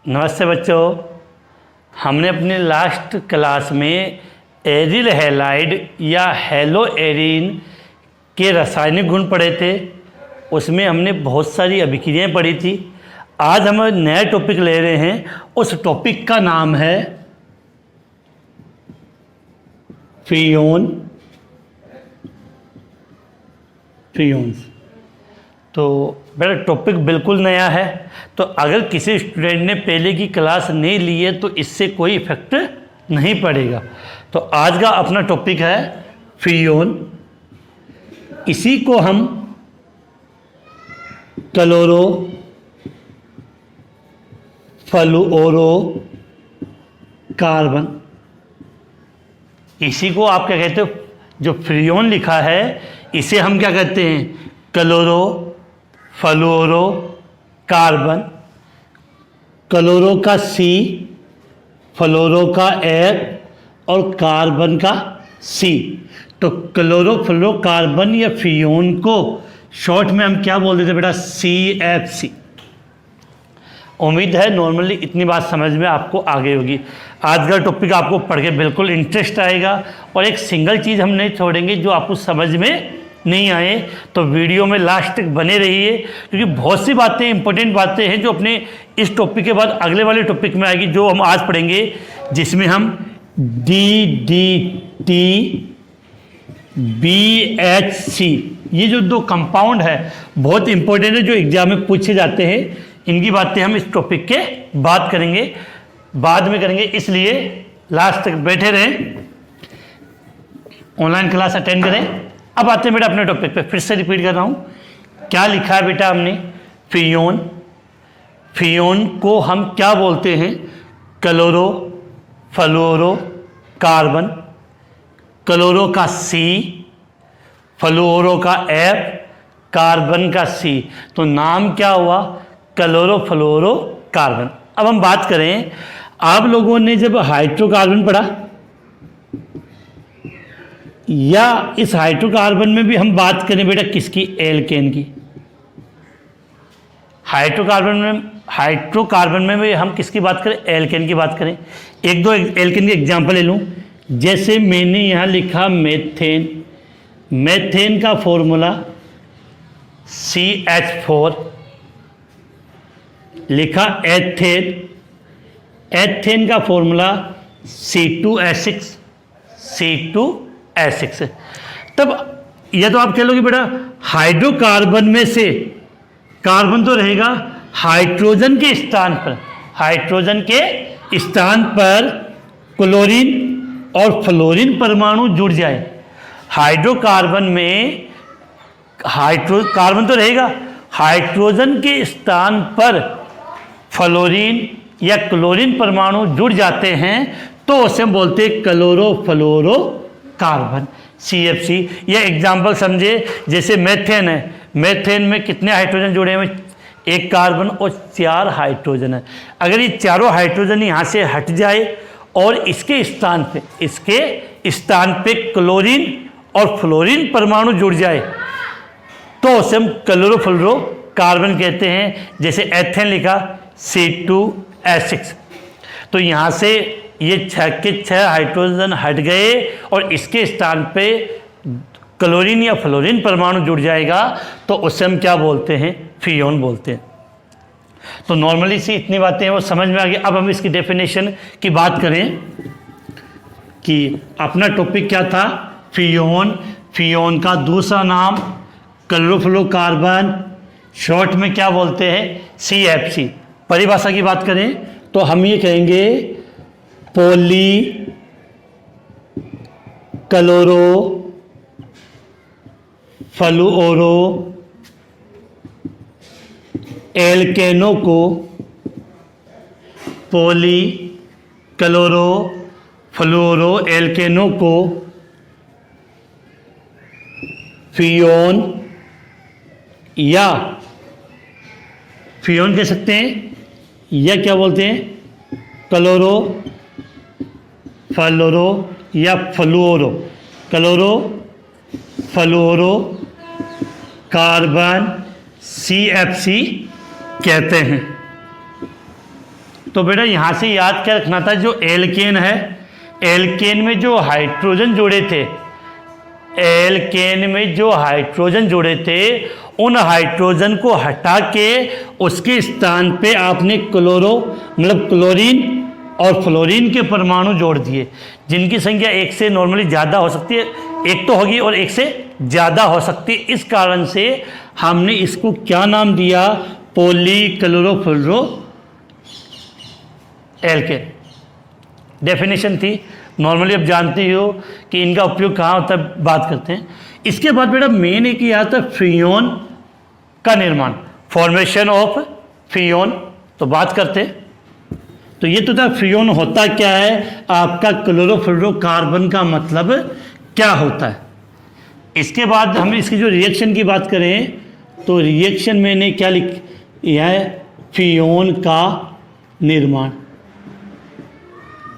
नमस्ते बच्चों। हमने अपने लास्ट क्लास में एरिल हैलाइड या हेलो एरिन के रासायनिक गुण पढ़े थे। उसमें हमने बहुत सारी अभिक्रियाएं पढ़ी थी। आज हम नया टॉपिक ले रहे हैं। उस टॉपिक का नाम है फ्रियोन्स। तो मेरा टॉपिक बिल्कुल नया है, तो अगर किसी स्टूडेंट ने पहले की क्लास नहीं ली है तो इससे कोई इफेक्ट नहीं पड़ेगा। तो आज का अपना टॉपिक है फ्रियोन। इसी को हम क्लोरो फ्लूओरो कार्बन, इसी को आप क्या कहते हो, जो फ्रियोन लिखा है इसे हम क्या कहते हैं, क्लोरो फ्लूओरो कार्बन। क्लोरो का C, फ्लोरो का F और कार्बन का C। तो क्लोरो फ्लोरो कार्बन या फ्रियोन को शॉर्ट में हम क्या बोल देते बेटा, CFC। उम्मीद है नॉर्मली इतनी बात समझ में आपको आ गई होगी। आज का टॉपिक आपको पढ़ के बिल्कुल इंटरेस्ट आएगा और एक सिंगल चीज़ हम नहीं छोड़ेंगे जो आपको समझ में नहीं आए, तो वीडियो में लास्ट तक बने रहिए, क्योंकि बहुत सी बातें, इंपॉर्टेंट बातें हैं जो अपने इस टॉपिक के बाद अगले वाले टॉपिक में आएगी, जो हम आज पढ़ेंगे, जिसमें हम DDT BHC, ये जो दो कंपाउंड है बहुत इंपॉर्टेंट है, जो एग्जाम में पूछे जाते हैं। इनकी बातें हम इस टॉपिक के बाद करेंगे, बाद में करेंगे, इसलिए लास्ट तक बैठे रहें, ऑनलाइन क्लास अटेंड करें। अब आते हैं बेटा अपने टॉपिक पे। फिर से रिपीट कर रहा हूँ, क्या लिखा है बेटा हमने, फ्रियोन। फ्रियोन को हम क्या बोलते हैं, क्लोरो फ्लूओरो कार्बन। क्लोरो का C, फ्लूओरो का F, कार्बन का C। तो नाम क्या हुआ, क्लोरो फ्लूओरो कार्बन। अब हम बात करें, आप लोगों ने जब हाइड्रोकार्बन पढ़ा, या इस हाइड्रोकार्बन में भी हम बात करें बेटा किसकी, एल्केन की। हाइड्रोकार्बन में भी हम किसकी बात करें, एल्केन की बात करें। एक दो एल्केन के एग्जांपल ले लूं, जैसे मैंने यहां लिखा मेथेन। मेथेन का फॉर्मूला CH4, लिखा एथेन। एथेन का फॉर्मूला C2H6। तब यह तो आप कह लोगे बेटा हाइड्रोकार्बन में से कार्बन तो रहेगा, हाइड्रोजन के स्थान पर, हाइड्रोजन के स्थान पर क्लोरीन और फ्लोरीन परमाणु जुड़ जाए। हाइड्रोकार्बन में कार्बन तो रहेगा, हाइड्रोजन के स्थान पर फ्लोरीन या क्लोरीन परमाणु जुड़ जाते हैं तो उसे हम बोलते हैं क्लोरो फ्लोरो कार्बन, CFC। यह एग्जाम्पल समझे, जैसे मेथेन है, मेथेन में कितने हाइड्रोजन जुड़े हुए, एक कार्बन और 4 हाइड्रोजन है। अगर ये चारों हाइड्रोजन यहाँ से हट जाए और इसके स्थान पे क्लोरीन और फ्लोरीन परमाणु जुड़ जाए तो उसे हम क्लोरो फ्लोरो कार्बन कहते हैं। जैसे एथेन लिखा C2H6, तो यहाँ से ये 6 के 6 हाइड्रोजन हट गए और इसके स्थान पे क्लोरीन या फ्लोरीन परमाणु जुड़ जाएगा तो उससे हम क्या बोलते हैं, फ्रियोन बोलते हैं। तो नॉर्मली से इतनी बातें वो समझ में आ गई। अब हम इसकी डेफिनेशन की बात करें कि अपना टॉपिक क्या था, फ्रियोन। फ्रियोन का दूसरा नाम क्लोरोफ्लोरोकार्बन, शॉर्ट में क्या बोलते हैं, CFC। परिभाषा की बात करें तो हम ये कहेंगे पॉली क्लोरो फ्लूओरो एल्केनो को पॉली क्लोरो फ्लूओरो एल्केनो को फ्रियोन या फ्रियोन कह सकते हैं, या क्या बोलते हैं, क्लोरो फ्लोरो या फ्लूओरो, क्लोरो फ्लूओरो कार्बन CFC कहते हैं। तो बेटा यहाँ से याद क्या रखना था, जो एल्केन है, एल्केन में जो हाइड्रोजन जोड़े थे, एल्केन में जो हाइड्रोजन जोड़े थे, उन हाइड्रोजन को हटा के उसके स्थान पे आपने क्लोरीन और फ्लोरीन के परमाणु जोड़ दिए, जिनकी संख्या एक से नॉर्मली ज़्यादा हो सकती है, एक तो होगी और एक से ज़्यादा हो सकती है। इस कारण से हमने इसको क्या नाम दिया, पॉलीक्लोरोफ्लोरो एल्केन। डेफिनेशन थी, नॉर्मली आप जानते हो कि इनका उपयोग कहाँ होता है, बात करते हैं। इसके बाद बेटा मेन एक यहाँ था फ्रियोन का निर्माण, फॉर्मेशन ऑफ फ्रियोन, तो बात करते हैं। तो ये तो था फ्रियोन होता क्या है, आपका क्लोरोफ्लोरोकार्बन का मतलब क्या होता है। इसके बाद हम इसकी जो रिएक्शन की बात करें, तो रिएक्शन मैंने क्या लिखा है, फ्रियोन का निर्माण।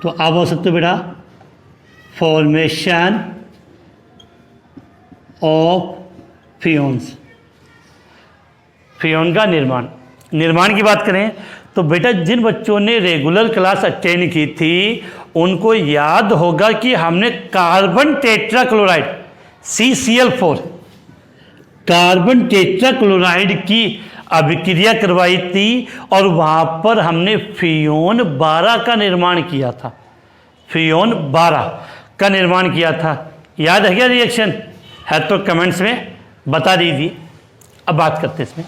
तो आप बोल सकते हो बेटा फॉर्मेशन ऑफ फ्रियोन्स, फ्रियोन का निर्माण की बात करें तो बेटा जिन बच्चों ने रेगुलर क्लास अटेंड की थी उनको याद होगा कि हमने carbon tetrachloride CCl4 carbon tetrachloride की अभिक्रिया करवाई थी और वहाँ पर हमने फ्रियोन 12 का निर्माण किया था, फ्रियोन 12 का निर्माण किया था। याद है क्या रिएक्शन है तो कमेंट्स में बता दीजिए। अब बात करते हैं इसमें,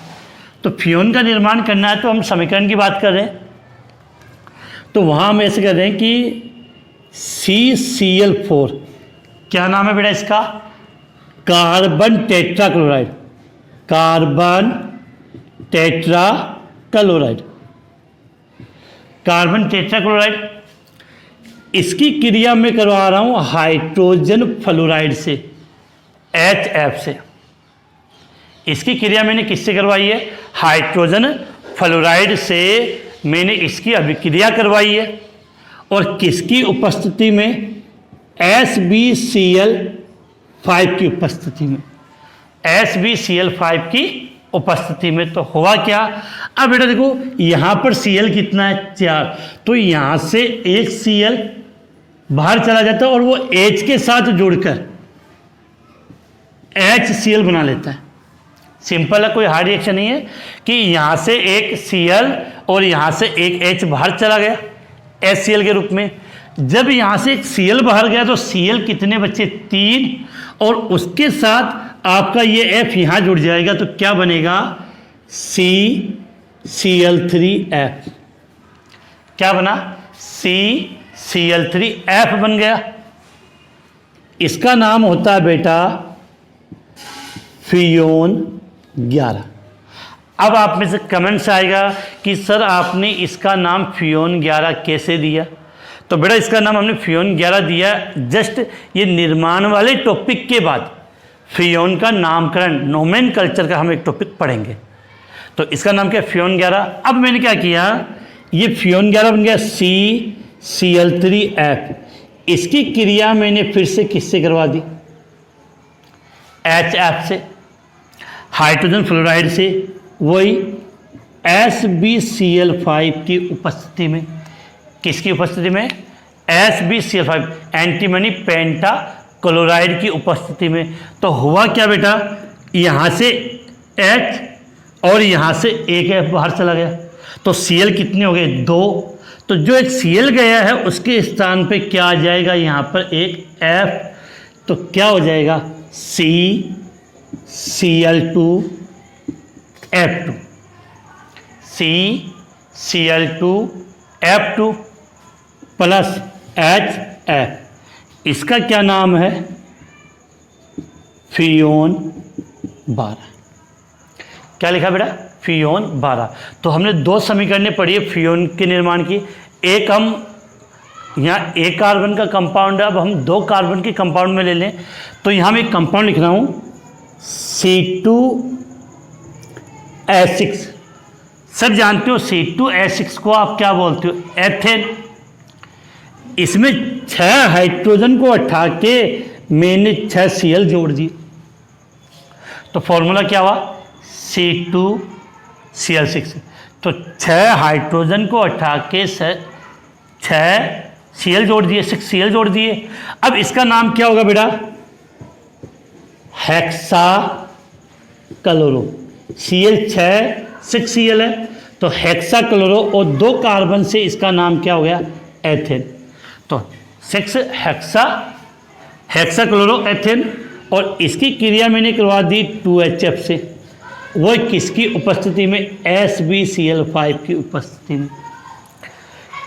तो फ्रियोन का निर्माण करना है तो हम समीकरण की बात कर रहे हैं, तो वहाँ हम ऐसे कर रहे हैं कि CCl4 क्या नाम है बेटा इसका, carbon tetrachloride, carbon tetrachloride, carbon tetrachloride. इसकी क्रिया मैं करवा रहा हूँ हाइड्रोजन फ्लोराइड से, HF से। इसकी क्रिया मैंने किससे करवाई है, हाइड्रोजन फ्लोराइड से मैंने इसकी अभिक्रिया करवाई है, और किसकी उपस्थिति में, SbCl5 की उपस्थिति में, SbCl5 की उपस्थिति में। तो हुआ क्या, अब बेटा देखो यहाँ पर Cl कितना है, 4, तो यहाँ से एक Cl बाहर चला जाता है और वो H के साथ जुड़कर HCl बना लेता है। सिंपल है, कोई हार्ड रिएक्शन नहीं है कि यहाँ से एक Cl और यहाँ से एक H बाहर चला गया HCl के रूप में। जब यहाँ से एक Cl बाहर गया तो Cl कितने बच्चे, 3, और उसके साथ आपका ये F यहाँ जुड़ जाएगा तो क्या बनेगा, CCl3F। क्या बना, CCl3F बन गया। इसका नाम होता है बेटा फ्रियोन 11। अब आप में से कमेंट्स आएगा कि सर आपने इसका नाम फ्रियोन 11 कैसे दिया, तो बेटा इसका नाम हमने फ्रियोन 11 दिया जस्ट ये निर्माण वाले टॉपिक के बाद फ्रियोन का नामकरण, नोमेनकल्चर का हम एक टॉपिक पढ़ेंगे। तो इसका नाम क्या है, फ्रियोन 11। अब मैंने क्या किया, ये फ्रियोन 11 बन गया CCl3F। इसकी क्रिया मैंने फिर से किससे करवा दी, HF से, हाइड्रोजन फ्लोराइड से, वही SbCl5 की उपस्थिति में। किसकी उपस्थिति में, SbCl5, एंटीमनी पेंटा क्लोराइड की उपस्थिति में। तो हुआ क्या बेटा, यहाँ से H और यहाँ से एक F बाहर चला गया, तो Cl कितने हो गए, 2। तो जो एक Cl गया है उसके स्थान पे क्या आ जाएगा, यहाँ पर एक F, तो क्या हो जाएगा, CCl2F2, CCl2F2 प्लस HF। इसका क्या नाम है, फ्रियोन 12। क्या लिखा बेटा, फ्रियोन 12। तो हमने 2 समीकरणें पढ़ी है फ्रियोन के निर्माण की। एक हम यहाँ एक कार्बन का कंपाउंड है, अब हम 2 कार्बन के कंपाउंड में ले लें। तो यहाँ मैं एक कंपाउंड लिख रहा हूँ C2H6। सब जानते हो C2H6 को आप क्या बोलते हो, एथेन। इसमें 6 हाइड्रोजन को हटा के मैंने 6 Cl जोड़ दिए, तो फॉर्मूला क्या हुआ, C2Cl6। तो 6 हाइड्रोजन को हटा के 6 Cl जोड़ दिए, 6 Cl जोड़ दिए। अब इसका नाम क्या होगा बेटा? Hexa chloro. Cl 6 Cl है, तो हेक्सा क्लोरो, और 2 कार्बन से इसका नाम क्या हो गया? एथेन। तो 6 हेक्सा क्लोरो एथेन, और इसकी क्रिया मैंने करवा दी 2HF से, वो किसकी उपस्थिति में? SbCl5 की उपस्थिति में।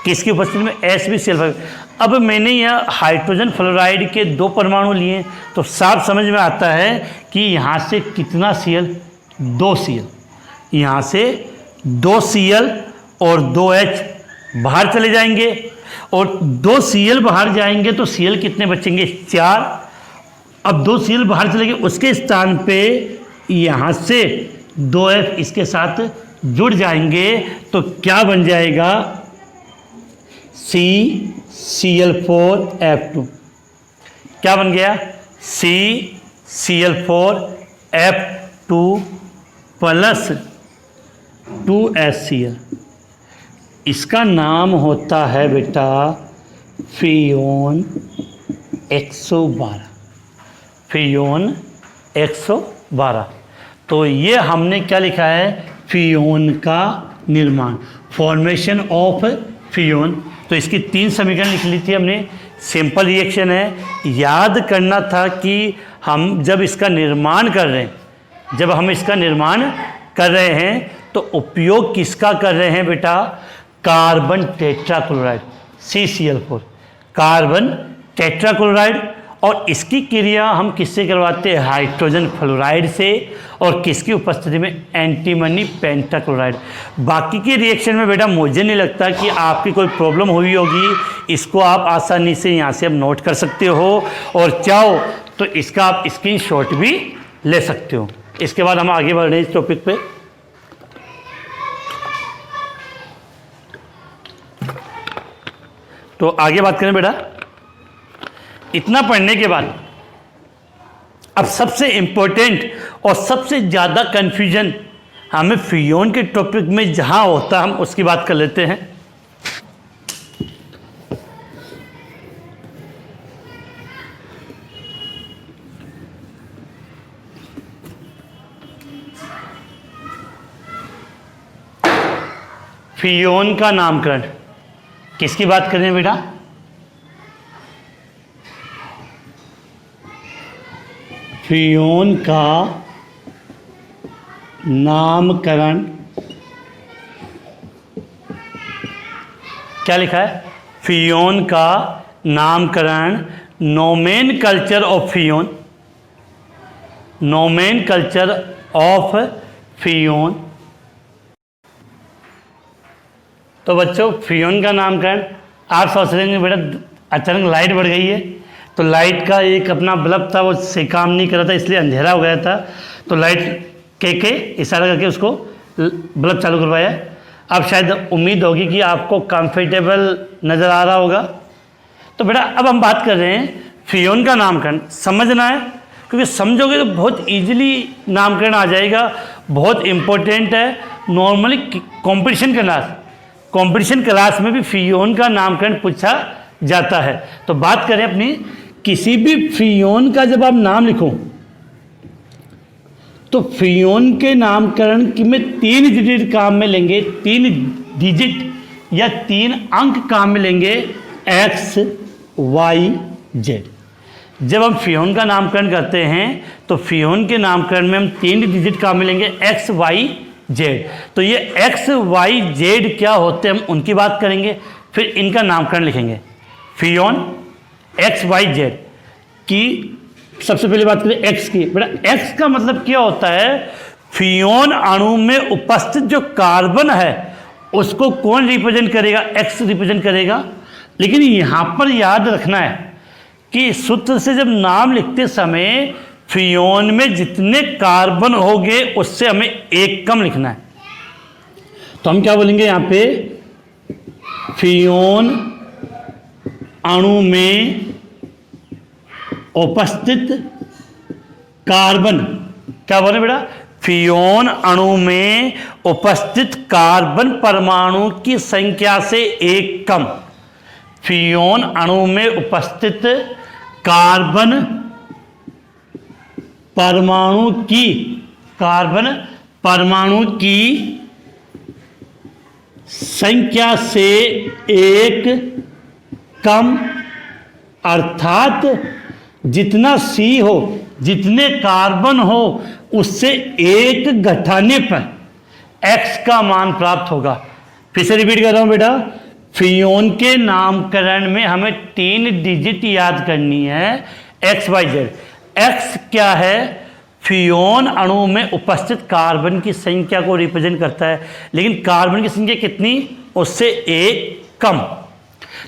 किसकी उपस्थिति में? SbCl5। अब मैंने यह हाइड्रोजन फ्लोराइड के 2 परमाणु लिए, तो साफ समझ में आता है कि यहाँ से कितना Cl? 2 Cl। यहाँ से 2 Cl और 2H बाहर चले जाएंगे, और 2 Cl बाहर जाएंगे तो Cl कितने बचेंगे? 4। अब 2 Cl बाहर चले गए, उसके स्थान पे यहाँ से 2F इसके साथ जुड़ जाएंगे, तो क्या बन जाएगा? CCl4F2। क्या बन गया? CCl4F2 plus 2HCl। इसका नाम होता है बेटा फ्रियोन 112। फ्रियोन 112। तो ये हमने क्या लिखा है? फ्रियोन का निर्माण, फॉर्मेशन ऑफ फ्रियोन। तो इसकी 3 समीकरण लिख ली थी हमने। सिंपल रिएक्शन है, याद करना था कि हम जब इसका निर्माण कर रहे हैं, जब हम इसका निर्माण कर रहे हैं तो उपयोग किसका कर रहे हैं बेटा? Carbon tetrachloride, CCl4, carbon tetrachloride. और इसकी क्रिया हम किससे करवाते हैं? हाइड्रोजन फ्लोराइड से, और किसकी उपस्थिति में? Antimony pentachloride. बाकी के रिएक्शन में बेटा मुझे नहीं लगता कि आपकी कोई प्रॉब्लम हुई होगी। इसको आप आसानी से यहाँ से अब नोट कर सकते हो, और चाहो तो इसका आप स्क्रीनशॉट भी ले सकते हो। इसके बाद हम आगे बढ़ रहे हैं इस टॉपिक पे। तो आगे बात करें बेटा। इतना पढ़ने के बाद अब सबसे इंपॉर्टेंट और सबसे ज़्यादा कंफ्यूजन हमें फ्रियोन के टॉपिक में जहां होता है, हम उसकी बात कर लेते हैं। फ्रियोन का नामकरण। किसकी बात कर रहे हैं बेटा? फ्रियोन का नामकरण। क्या लिखा है? फ्रियोन का नामकरण, nomenclature of Freon, nomenclature of Freon. तो बच्चों फ्रियोन का नामकरण, आप सोच रहे हैं बेटा अचानक लाइट बढ़ गई है, तो लाइट का एक अपना बल्ब था वो सही काम नहीं कर रहा था, इसलिए अंधेरा हो गया था, तो लाइट के इशारा करके उसको बल्ब चालू करवाया। अब शायद उम्मीद होगी कि आपको कंफर्टेबल नज़र आ रहा होगा। तो बेटा अब हम बात कर रहे हैं फ्रियोन का नामकरण। समझना है, क्योंकि समझोगे तो बहुत इजीली नामकरण आ जाएगा। बहुत इम्पोर्टेंट है। नॉर्मली कंपटीशन क्लास में भी फ्रियोन का नामकरण पूछा जाता है। तो बात करें अपनी, किसी भी फ्रियोन का जब आप नाम लिखो तो फ्रियोन के नामकरण की में 3 डिजिट काम में लेंगे, 3 डिजिट या 3 अंक काम में लेंगे, X, Y, Z। जब हम फ्रियोन का नामकरण करते हैं तो फ्रियोन के नामकरण में हम 3 डिजिट काम में लेंगे, X, Y, Z। तो ये X, Y, Z क्या होते हैं हम उनकी बात करेंगे, फिर इनका नामकरण लिखेंगे। फ्रियोन X, Y, Z की सबसे पहले बात करें X की। बेटा X का मतलब क्या होता है? फ्रियोन अणु में उपस्थित जो कार्बन है उसको कौन रिप्रेजेंट करेगा? X रिप्रेजेंट करेगा। लेकिन यहाँ पर याद रखना है कि सूत्र से जब नाम लिखते समय फ्रियोन में जितने कार्बन होंगे उससे हमें एक कम लिखना है। तो हम क्या बोलेंगे यहाँ पे? फ्रियोन अणु में उपस्थित कार्बन, क्या बोले बेटा? फियोन अणु में उपस्थित कार्बन परमाणु की संख्या से एक कम। फियोन अणु में उपस्थित कार्बन परमाणु की संख्या से एक कम, अर्थात जितना C हो, जितने कार्बन हो, उससे एक घटाने पर X का मान प्राप्त होगा। फिर से रिपीट कर रहा हूं बेटा, फियोन के नामकरण में हमें 3 डिजिट याद करनी है, X, Y, Z। X क्या है? फियोन अणु में उपस्थित कार्बन की संख्या को रिप्रेजेंट करता है, लेकिन कार्बन की संख्या कितनी? उससे एक कम।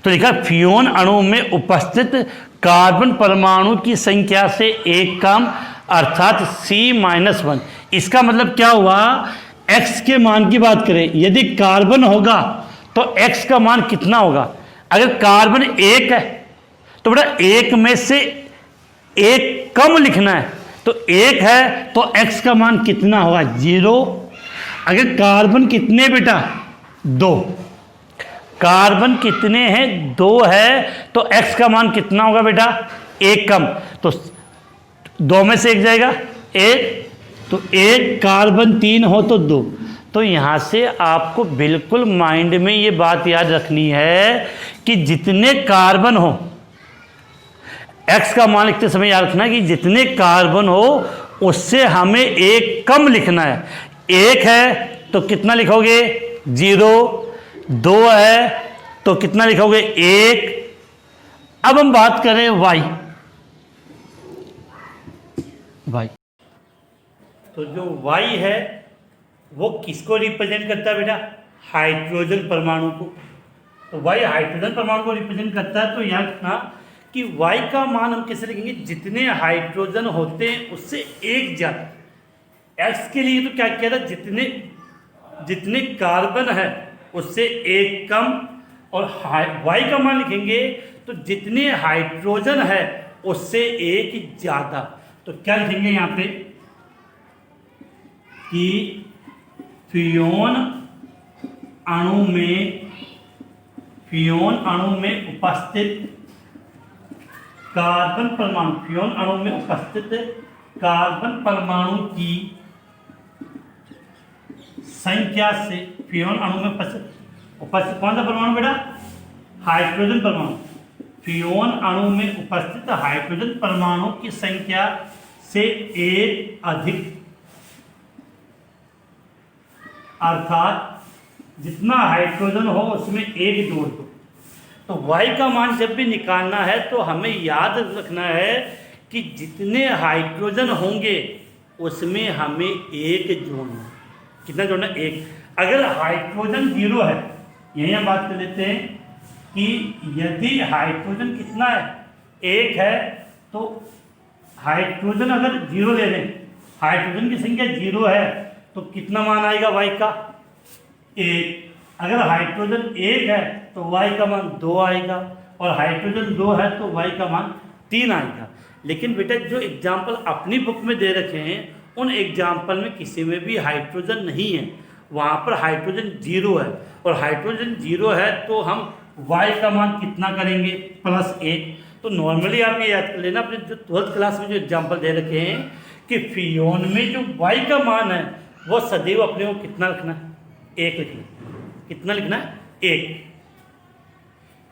तो लिखा फियोन अणु में उपस्थित कार्बन परमाणु की संख्या से एक कम, अर्थात C-1। इसका मतलब क्या हुआ? X के मान की बात करें, यदि कार्बन होगा तो X का मान कितना होगा? अगर कार्बन 1 है तो बेटा 1 में से एक कम लिखना है, तो 1 है तो X का मान कितना होगा? 0। अगर कार्बन कितने बेटा? 2। कार्बन कितने हैं? 2 है, तो X का मान कितना होगा बेटा? 1 कम। तो 2 में से 1 जाएगा 1, तो 1, कार्बन 3 हो तो 2। तो यहाँ से आपको बिल्कुल माइंड में ये बात याद रखनी है कि जितने कार्बन हो, X का मान लिखते समय याद रखना कि जितने कार्बन हो उससे हमें एक कम लिखना है। 1 है तो कितना लिखोगे? 0। 2 है तो कितना लिखोगे? 1। अब हम बात करें Y। तो जो Y है वो किसको रिप्रेजेंट करता है बेटा? हाइड्रोजन परमाणु को। तो Y हाइड्रोजन परमाणु को रिप्रेजेंट करता है। तो याद रखना कि Y का मान हम कैसे लिखेंगे? जितने हाइड्रोजन होते हैं उससे एक ज्यादा। X के लिए तो क्या किया था? जितने कार्बन है उससे एक कम, और Y का मान लिखेंगे तो जितने हाइड्रोजन है उससे एक ज्यादा। तो क्या लिखेंगे यहाँ पे कि फियोन अणु में उपस्थित कार्बन परमाणु की संख्या से, फियोन अणु में उपस्थित कौन सा परमाणु बेटा? हाइड्रोजन परमाणु। फियोन अणु में उपस्थित हाइड्रोजन परमाणु की संख्या से एक अधिक, अर्थात जितना हाइड्रोजन हो उसमें एक जोड़ दो। तो Y का मान जब भी निकालना है तो हमें याद रखना है कि जितने हाइड्रोजन होंगे उसमें हमें एक जोड़ना। कितना जोड़ना? 1। अगर हाइड्रोजन 0 है, यही हम बात कर लेते हैं कि यदि हाइड्रोजन कितना है? 1 है, तो हाइड्रोजन अगर 0 ले लें, हाइड्रोजन की संख्या 0 है तो कितना मान आएगा Y का? 1। अगर हाइड्रोजन 1 है तो Y का मान 2 आएगा, और हाइड्रोजन 2 है तो Y का मान 3 आएगा। लेकिन बेटा जो एग्जाम्पल अपनी बुक में दे रखे हैं उन एग्जाम्पल में किसी में भी हाइड्रोजन नहीं है, वहाँ पर हाइड्रोजन 0 है, और हाइड्रोजन 0 है तो हम Y का मान कितना करेंगे? +1। तो नॉर्मली आप ये याद कर लेना, अपने जो 12th क्लास में जो एग्जाम्पल दे रखे हैं कि फियोन में जो Y का मान है वो सदैव अपने को कितना लिखना है? 1 लिखना है। कितना लिखना है? 1।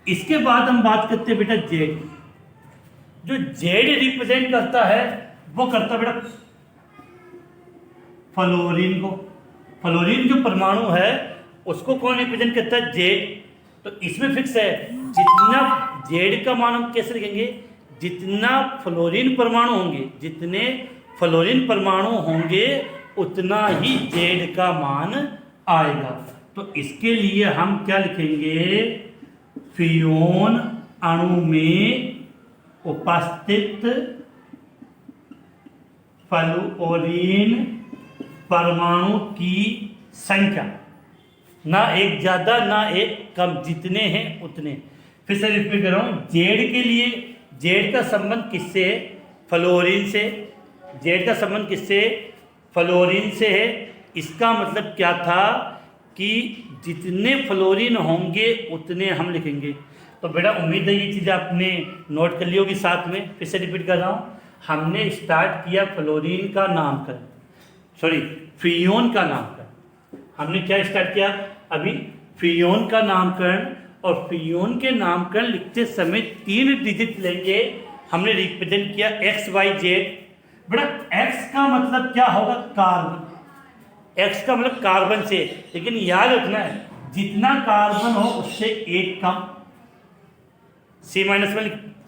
इसके बाद हम बात करते हैं बेटा Z। जो Z रिप्रेजेंट करता है वो करता है बेटा फ्लोरीन को। फ्लोरीन जो परमाणु है उसको कौन रिप्रेजेंट करता है? Z। तो इसमें फिक्स है, जितना Z का मान हम कैसे लिखेंगे? जितना फ्लोरीन परमाणु होंगे, जितने फ्लोरीन परमाणु होंगे उतना ही Z का मान आएगा। तो इसके लिए हम क्या लिखेंगे? फियोन अणु में उपस्थित फ्लोरीन परमाणु की संख्या, ना एक ज्यादा ना एक कम, जितने हैं उतने। फिर से रिपीट कर रहा हूं, जेड के लिए जेड का संबंध किससे है? फ्लोरीन से। जेड का संबंध किससे? फ्लोरीन से है। इसका मतलब क्या था कि जितने फ्लोरीन होंगे उतने हम लिखेंगे। तो बेटा उम्मीद है ये चीज़ आपने नोट कर ली होगी। साथ में फिर से रिपीट कर रहा हूँ, हमने स्टार्ट किया फ्लोरीन का नामकरण, सॉरी फ्रियोन का नामकरण। हमने क्या स्टार्ट किया अभी? फ्रियोन का नामकरण। और फ्रियोन के नामकरण लिखते समय 3 डिजिट लेंगे। हमने रिप्रेजेंट किया एक्स वाई जेड। बेटा एक्स का मतलब क्या होगा? कार्बन। एक्स का मतलब कार्बन से, लेकिन याद रखना है जितना कार्बन हो उससे एक कम, C- में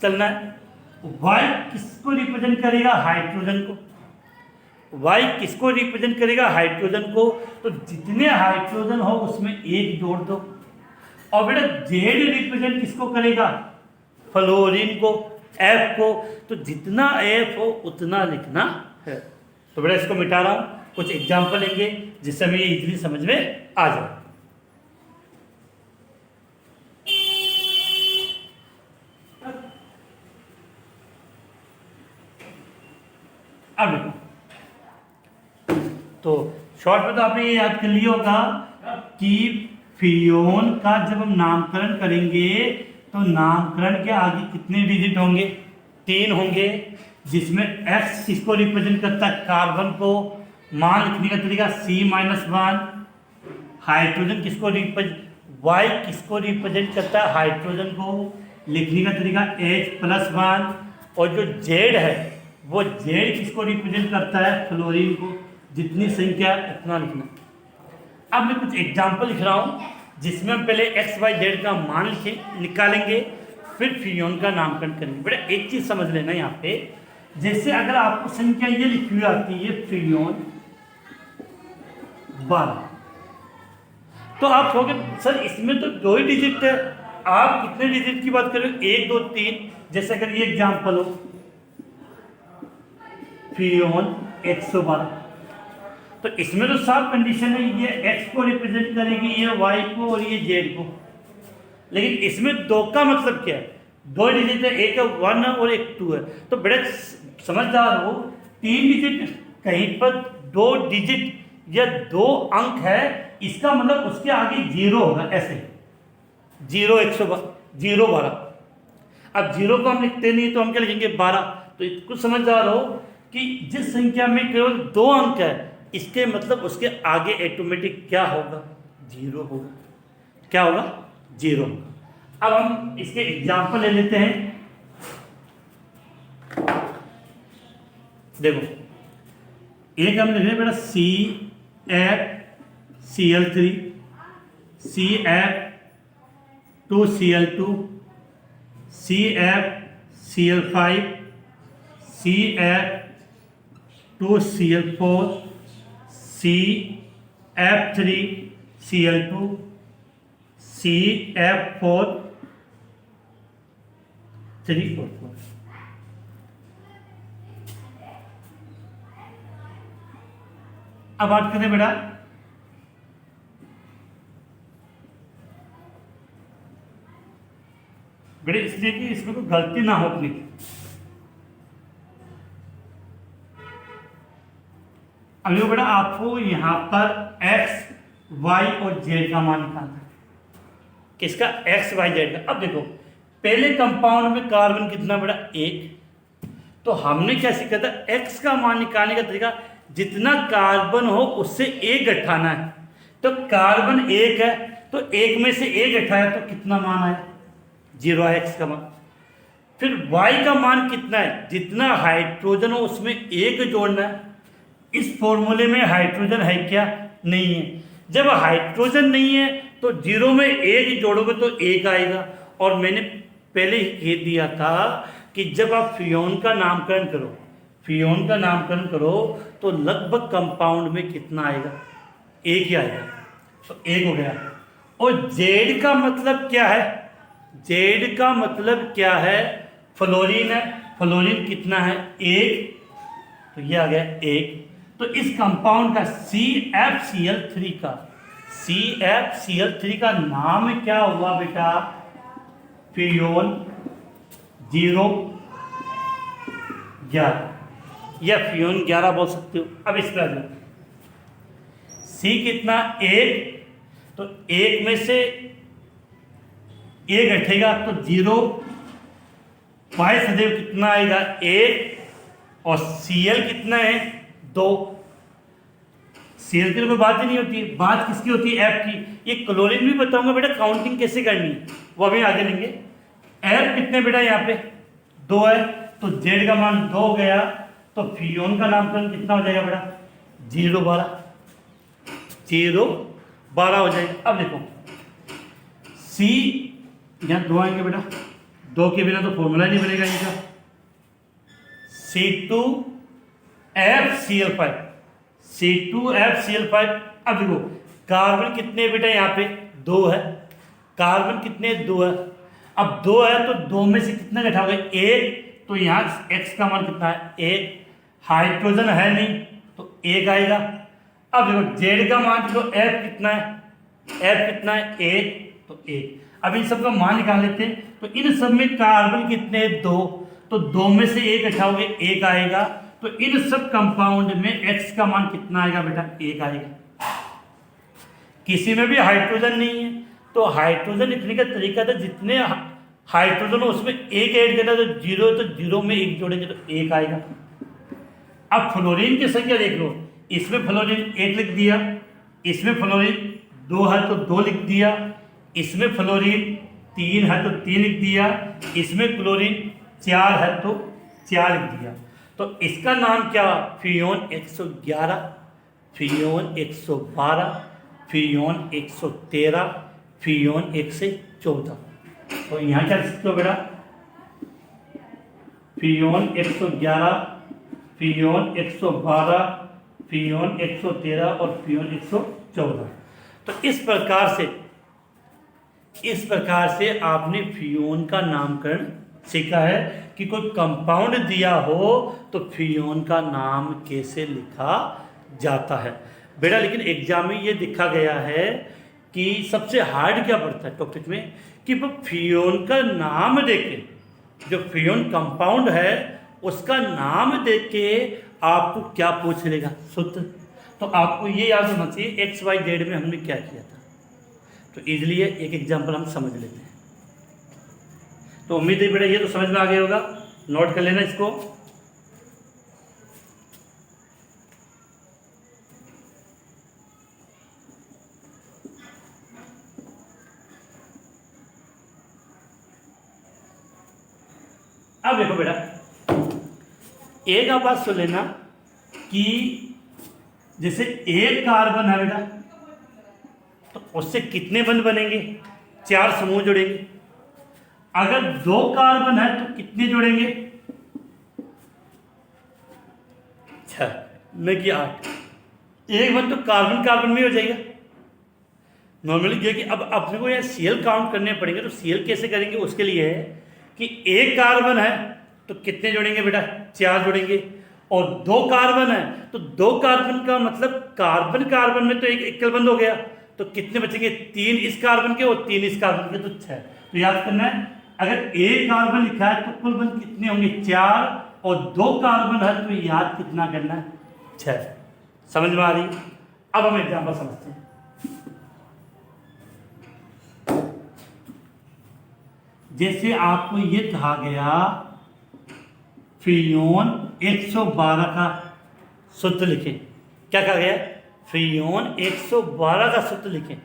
चलना है। वाई किसको रिप्रेजेंट करेगा? हाइड्रोजन को। वाई किसको रिप्रेजेंट करेगा? हाइड्रोजन को। तो जितने हाइड्रोजन हो उसमें एक जोड़ दो। और बेटा जेड रिप्रेजेंट किसको करेगा? फ्लोरीन को, एफ को। तो जितना एफ हो उतना लिखना है। तो बेटा इसको मिटा रहा हूं, कुछ एग्जाम्पल लेंगे जिससे हमें इजीली समझ में आ जाए। अब देखो, तो शॉर्ट में तो आपने ये याद कर लिया होगा कि फ्रियोन का जब हम नामकरण करेंगे तो नामकरण के आगे कितने डिजिट होंगे? 3 होंगे, जिसमें एक्स किसको रिप्रेजेंट करता है? कार्बन को। मान लिखने का तरीका C-1। हाइड्रोजन किसको रिप्रेजेंट? वाई किसको रिप्रेजेंट करता है? हाइड्रोजन को। लिखने का तरीका H+1। और जो जेड है वो जेड किसको रिप्रेजेंट करता है? फ्लोरीन को। जितनी संख्या उतना लिखना। अब मैं कुछ एग्जाम्पल लिख रहा हूँ जिसमें हम पहले एक्स वाई जेड का मान निकालेंगे, फिर फ्रियोन का नामकरण करेंगे। बेटा एक चीज समझ लेना यहाँ पे, जैसे अगर आपको संख्या ये लिखी हुई आती है फ्रियोन 12, तो आप कहोगे सर इसमें तो 2 ही डिजिट है, आप कितने डिजिट की बात कर रहे हो? 1 2 3। जैसे अगर ये एग्जाम्पल हो फ्रियोन 112, तो इसमें तो साफ कंडीशन है, ये x को रिप्रेजेंट करेगी, ये y को और ये z को। लेकिन इसमें 2 का मतलब क्या है? 2 डिजिट है, एक 1 और एक 2 है। तो बड़े समझदार हो, 3 डिजिट कहीं पर 2 डिजिट या 2 अंक है, इसका मतलब उसके आगे 0 होगा। ऐसे 0 12। अब 0 को हम लिखते नहीं तो हम क्या लिखेंगे? 12। तो कुछ समझदार हो कि जिस संख्या में केवल 2 अंक है, इसके मतलब उसके आगे ऑटोमेटिक क्या होगा? 0 होगा। क्या होगा? 0 होगा। अब हम इसके एग्जाम्पल ले लेते हैं। देखो एक हम लिख रहे हैं बेटा CF(Cl3), CF(2Cl2), CF(Cl5), CF(2Cl4), CF3Cl2, CF4 अब बात करें बेटा इसलिए कि इसमें कोई गलती ना हो अपनी। अब ये बेटा आपको यहां पर x, y और z का मान निकालना है। किसका? x, y, z का। अब देखो पहले कंपाउंड में कार्बन कितना बेटा? 1। तो हमने क्या सीखा था? x का मान निकालने का तरीका, जितना कार्बन हो उससे 1 घटाना है। तो कार्बन 1 है, तो 1 में से 1 घटाया तो कितना मान आया? 0 है x का मान। फिर y का मान कितना है? जितना हाइड्रोजन हो उसमें 1 जोड़ना है। इस फॉर्मूले में हाइड्रोजन है क्या? नहीं है। जब हाइड्रोजन नहीं है तो 0 में 1 जोड़ोगे तो 1 आएगा। और मैंने पहले ही कह दिया था कि जब आप फ्रियोन का नामकरण करो तो लगभग कंपाउंड में कितना आएगा? 1 ही आएगा। तो 1 हो गया। और जेड का मतलब क्या है? जेड का मतलब क्या है? फ्लोरीन है। फ्लोरीन कितना है? 1। तो ये आ गया 1। तो इस कंपाउंड का CFCl3 का नाम क्या हुआ बेटा? फ्रियोन 0 11। या फ्यून 11 बोल सकते हो। अब इस पर सी कितना 1, तो 1 में से 1 हटेगा तो 0, वाई सदैव कितना आएगा 1, और Cl कितना है 2। Cl की कोई बात ही नहीं होती है, बात किसकी होती है F की। ये क्लोरीन भी बताऊंगा बेटा काउंटिंग कैसे करनी है, वो अभी आगे लेंगे। F कितने बेटा यहाँ पे 2 है, तो Z का मान 2 गया, तो फ्यून का नामकरण कितना हो जाएगा बेटा 0 12 हो जाएगा। अब देखो C यहाँ 2 आएंगे बेटा, 2 के बिना तो फॉर्मूला नहीं बनेगा इनका। C2FCl5, C2FCl5। अब देखो कार्बन कितने बेटा यहाँ पे 2 है, कार्बन कितने 2 है। अब 2 है तो 2 में से कितना घटाओगे 1, तो यहाँ X का मान कितना है 1, हाइड्रोजन है नहीं तो 1 आएगा। अब देखो Z का मान देखो F कितना है, F कितना है 1, तो 1। अब इन सब का मान निकाल लेते हैं, तो इन सब में कार्बन कितने 2, तो 2 में से 1 घटाओगे 1 आएगा, तो इन सब कंपाउंड में X का मान कितना आएगा बेटा 1 आएगा। किसी में भी हाइड्रोजन नहीं है, तो हाइड्रोजन लिखने का तरीका था जितने हाइड्रोजन हो उसमें 1 ऐड करना, तो 0 है तो 0 में 1 जोड़ेंगे तो 1 आएगा। अब फ्लोरीन की संख्या देख लो, इसमें फ्लोरीन 1 लिख दिया, इसमें फ्लोरीन 2 है तो 2 लिख दिया, इसमें फ्लोरीन 3 है तो 3 लिख दिया, इसमें क्लोरीन 4 है तो 4 लिख दिया। तो इसका नाम क्या, फ्यून 111, फ्यून 112, फ्यून 113, फ्यून 114। तो यहाँ क्या लिख सकते हो बेटा फ्यून 111, फ्यून 112, फ्यून 113 और फ्यून 114। तो इस प्रकार से आपने फ्यून का नामकरण सीखा है कि कोई कंपाउंड दिया हो तो फ्यून का नाम कैसे लिखा जाता है बेटा। लेकिन एग्जाम में ये देखा गया है कि सबसे हार्ड क्या पड़ता है टॉपिक में, कि वो फ्यून का नाम देके, जो फ्यून कंपाउंड है उसका नाम देके आपको क्या पूछ लेगा सूत्र। तो आपको ये याद होना चाहिए XYZ में हमने क्या किया था। तो इजली एक एग्जाम्पल हम समझ लेते हैं। तो उम्मीद है बेटा ये तो समझ में आ गया होगा, नोट कर लेना इसको। अब देखो बेटा एक आप बात सुन लेना कि जैसे एक कार्बन है बेटा तो उससे कितने बंध बनेंगे, 4 समूह जुड़ेंगे। अगर 2 कार्बन है तो कितने जुड़ेंगे, 6 न कि 8। एक बंध तो कार्बन कार्बन में हो जाएगा नॉर्मली। ये कि अब अपने को यहाँ Cl काउंट करने पड़ेंगे, तो Cl कैसे करेंगे उसके लिए है कि एक कार्बन है तो कितने जुड़ेंगे बेटा, 4 जुड़ेंगे। और 2 कार्बन है तो 2 कार्बन का मतलब कार्बन कार्बन में तो एक एकल बंध हो गया, तो कितने बचेंगे, 3 इस कार्बन के और 3 इस कार्बन के, तो 6। तो याद करना है अगर एक कार्बन लिखा है तो कुल बंध कितने होंगे, 4, और 2 कार्बन है तो याद कितना करना है, 6। समझ में आ रही। अब हम एग्जाम्पल समझते हैं। जैसे आपको ये कहा गया फ्यून 112 का सूत्र लिखें। क्या कहा गया, फ्यून 112 का सूत्र लिखें।